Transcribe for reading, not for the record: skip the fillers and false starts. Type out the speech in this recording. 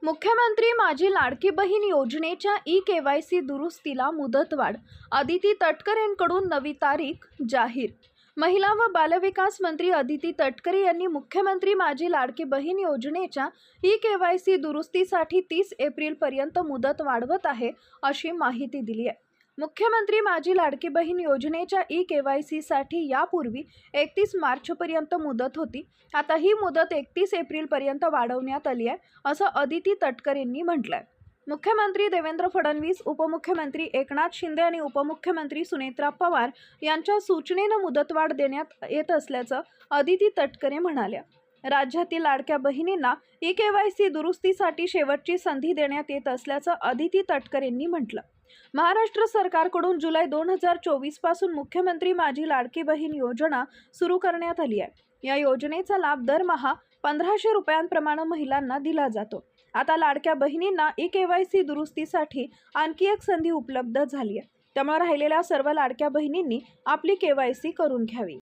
मुख्यमंत्री माझी लाडकी बहीण योजनेच्या ई-केवायसी दुरुस्तीला मुदतवाढ. अदिती तटकरेंकडून नवी तारीख जाहीर. महिला व बालविकास मंत्री अदिती तटकरे यांनी मुख्यमंत्री माझी लाडकी बहीण योजनेच्या ई-केवायसी दुरुस्तीसाठी 30 एप्रिलपर्यंत मुदत वाढवत आहे, अशी माहिती दिली आहे. मुख्यमंत्री माझी लाडकी बहीण योजनेच्या ई-केवायसीसाठी यापूर्वी 31 मार्चपर्यंत मुदत होती. आता ही मुदत 31 एप्रिलपर्यंत वाढवण्यात आली आहे, असं अदिती तटकरेंनी म्हटलंय. मुख्यमंत्री देवेंद्र फडणवीस, उपमुख्यमंत्री एकनाथ शिंदे आणि उपमुख्यमंत्री सुनेत्रा पवार यांच्या सूचनेनं मुदतवाढ देण्यात येत असल्याचं अदिती तटकरे म्हणाल्या. राज्यातील लाडक्या बहिणींना ई-केवायसी दुरुस्तीसाठी शेवटची संधी देण्यात येत असल्याचं अदिती तटकरेंनी म्हटलं. महाराष्ट्र सरकारकडून जुलै 2024 पासून मुख्यमंत्री माझी लाडकी बहीण योजना सुरू करण्यात आली आहे. या योजनेचा लाभ दरमहा 1500 रुपयांप्रमाणे महिलांना दिला जातो. आता लाडक्या बहिणींना ई-केवायसी दुरुस्तीसाठी आणखी एक संधी उपलब्ध झाली आहे. त्यामुळे राहिलेल्या सर्व लाडक्या बहिणींनी आपली केवायसी करून घ्यावी.